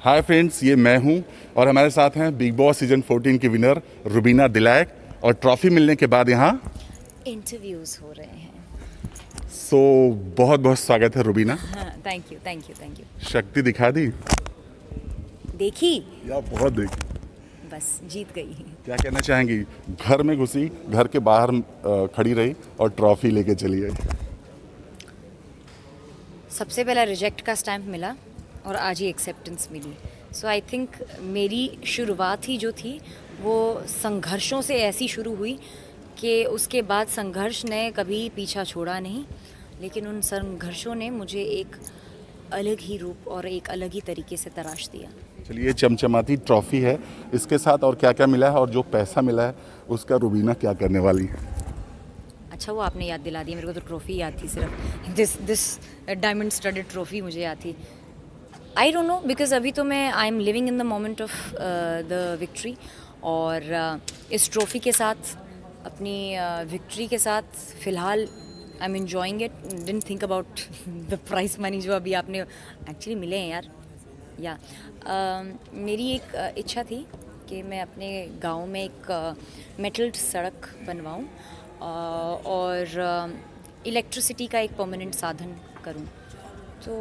Hi friends, ये मैं हूं और हमारे साथ हैं बिग बॉस सीजन 14 की विनर रुबीना दिलायक। और ट्रॉफी मिलने के बाद यहाँ इंटरव्यूज हो रहे हैं। बहुत बहुत स्वागत है रुबीना। हाँ, thank you thank you thank you. शक्ति दिखा दी देखी, या बहुत देखी? बस जीत गई। क्या कहना चाहेंगी? घर में घुसी, घर के बाहर खड़ी रही और ट्रॉफी लेके चली गई। सबसे पहला रिजेक्ट का स्टैम्प मिला और आज ही acceptance milli. So I think मेरी शुरुआत ही जो थी वो संघर्षों से ऐसी शुरू हुई कि उसके बाद संघर्ष ने कभी पीछा छोड़ा नहीं, लेकिन उन संघर्षों ने मुझे एक अलग ही रूप और एक अलग ही तरीके से तराश दिया। चलिए, चमचमाती ट्रॉफी है, इसके साथ और क्या क्या मिला है और जो पैसा मिला है उसका रुबीना क्या करने वाली है? अच्छा, वो आपने याद दिला दिया। मेरे को तो ट्रॉफी याद थी, सिर्फ दिस डायमंड स्टडेड ट्रॉफी मुझे याद थी। आई डोंट नो, बिकॉज अभी तो मैं I am living in the moment of the victory, और इस ट्रॉफी के साथ, अपनी विक्ट्री के साथ फ़िलहाल I am enjoying it. Didn't think about the price money जो अभी आपने एक्चुअली मिले हैं यार। या मेरी एक इच्छा थी कि मैं अपने गांव में एक मेटल्ड सड़क बनवाऊं और इलेक्ट्रिसिटी का एक परमानेंट साधन करूं। तो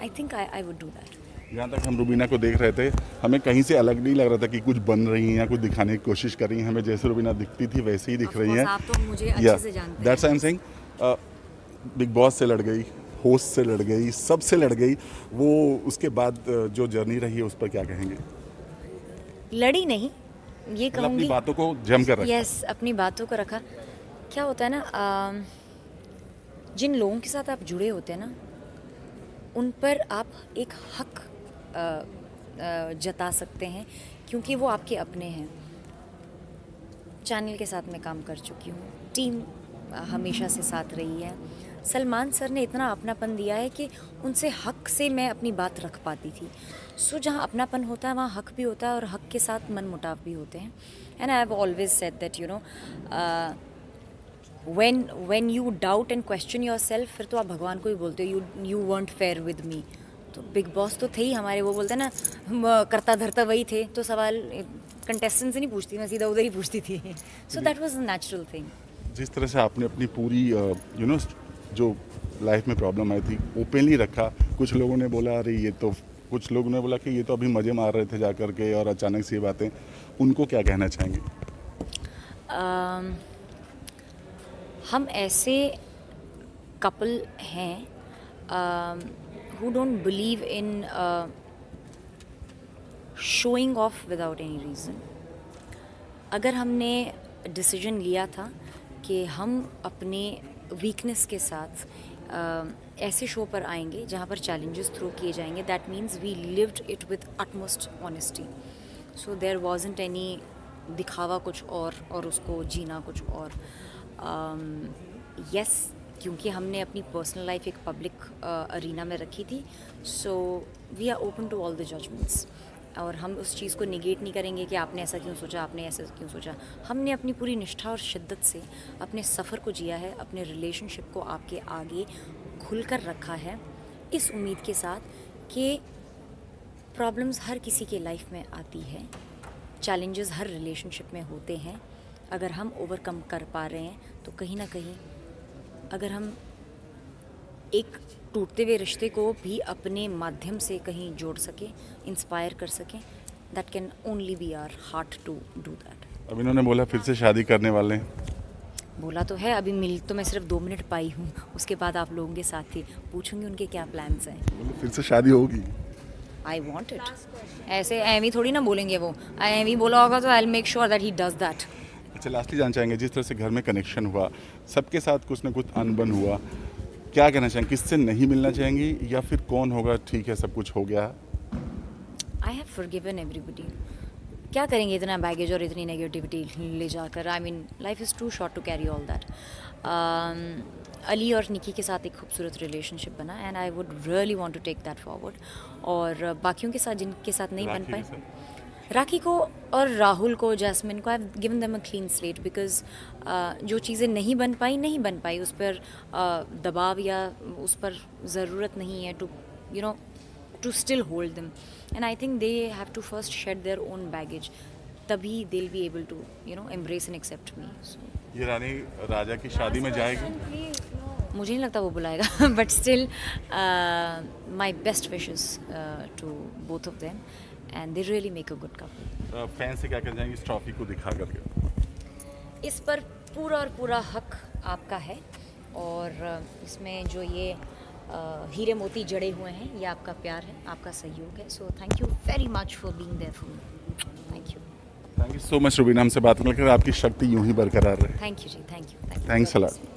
I think I would do that. जहाँ तक हम रुबीना को देख रहे थे, हमें कहीं से अलग नहीं लग रहा था कि कुछ बन रही हैं या कुछ दिखाने की कोशिश कर रही हैं। हमें जैसे रुबीना दिखती थी वैसे ही दिख रही हैं। आप तो मुझे अच्छे से जानते हैं। That's I am saying. Big boss से लड़ गई, होस्ट से लड़ गई, सबसे लड़ गई। वो उसके बाद जो जर्नी रही है उस पर क्या कहेंगे? लड़ी नहीं, ये अपनी कहूँगी। बातों को जम कर रखा। यस, अपनी बातों को रखा। क्या होता है ना, जिन लोगों के साथ आप जुड़े होते हैं ना, उन पर आप एक हक जता सकते हैं, क्योंकि वो आपके अपने हैं। चैनल के साथ मैं काम कर चुकी हूँ, टीम हमेशा से साथ रही है। सलमान सर ने इतना अपनापन दिया है कि उनसे हक से मैं अपनी बात रख पाती थी। सो जहाँ अपनापन होता है वहाँ हक भी होता है, और हक के साथ मन मुटाव भी होते हैं। And I have always said that you know, when you doubt and question yourself, फिर तो आप भगवान को ही बोलते हो you weren't fair with me। तो बिग बॉस तो थे ही हमारे, वो बोलते हैं ना, करता धरता वही थे। तो सवाल कंटेस्टेंट से नहीं पूछती मैं, सीधा उधर ही पूछती थी। So that was a natural thing. जिस तरह से आपने अपनी पूरी जो लाइफ में प्रॉब्लम आई थी ओपनली रखा, कुछ लोगों ने बोला अरे ये तो, कुछ लोगों ने बोला कि ये तो अभी मज़े मार रहे थे जा कर के, और अचानक से ये बातें, उनको क्या कहना चाहेंगे? हम ऐसे कपल हैं who don't believe in showing off without any reason। अगर हमने डिसीजन लिया था कि हम अपने वीकनेस के साथ ऐसे शो पर आएंगे जहाँ पर चैलेंजेस थ्रो किए जाएंगे, that means we lived it with utmost honesty. So there wasn't any दिखावा कुछ और उसको जीना कुछ और। यस, क्योंकि हमने अपनी पर्सनल लाइफ एक पब्लिक अरीना में रखी थी, so we are open to all the judgements. और हम उस चीज़ को निगेट नहीं करेंगे कि आपने ऐसा क्यों सोचा, आपने ऐसा क्यों सोचा। हमने अपनी पूरी निष्ठा और शिद्दत से अपने सफ़र को जिया है, अपने रिलेशनशिप को आपके आगे खुलकर रखा है, इस उम्मीद के साथ कि प्रॉब्लम्स हर किसी के लाइफ में आती है, चैलेंजेस हर रिलेशनशिप में होते हैं। अगर हम ओवरकम कर पा रहे हैं तो कहीं ना कहीं, अगर हम एक टूटते हुए रिश्ते को भी अपने माध्यम से कहीं जोड़ सकें, इंस्पायर कर सकें, that can only be our heart to do that. अब इन्होंने बोला फिर से शादी करने वाले हैं। बोला तो है, अभी मिल तो मैं सिर्फ 2 मिनट पाई हूँ, उसके बाद आप लोगों के साथ ही पूछूंगी उनके क्या प्लान्स हैं। बोले फिर से शादी होगी। I want it. ऐसे एवी थोड़ी ना बोलेंगे वो, एवी बोला होगा तो I will make sure that he does that. अच्छा, लास्टली जानना चाहेंगे, जिस तरह से घर में कनेक्शन हुआ, सबके साथ कुछ ना कुछ अनबन हुआ, क्या कहना चाहेंगे? किससे नहीं मिलना चाहेंगी, या फिर कौन होगा ठीक है सब कुछ हो गया? I have forgiven everybody. क्या करेंगे इतना बैगेज और इतनी नेगेटिविटी ले जाकर? I mean life is too short to carry all that. Ali और निकी के साथ एक खूबसूरत रिलेशनशिप बना, and I would really want to take that forward. और बाकियों के साथ जिनके साथ नहीं बन पाए, राखी को और राहुल को, जैस्मिन को, I have given them a clean slate, because जो चीज़ें नहीं बन पाई उस पर दबाव या उस पर ज़रूरत नहीं है to to still hold them. And I think they have to first shed their own baggage. तभी they'll be able to, embrace and accept me. So, ये रानी राजा की शादी में जाएगी? मुझे नहीं लगता वो बुलाएगा, but still, my best wishes to both of them, and they really make a good couple. Fan से क्या कहना चाहेंगे इस ट्रॉफी को दिखा करके? इस पर पूरा और पूरा हक आपका है, और इसमें जो ये हीरे मोती जड़े हुए हैं, ये आपका प्यार है, आपका सहयोग है. So thank you very much for being there for me. Thank you. Thank you so much Rubina, हमसे बात करके आपकी शक्ति यूं ही बरकरार रहे. Thank you ji. Thank you. Thanks a lot.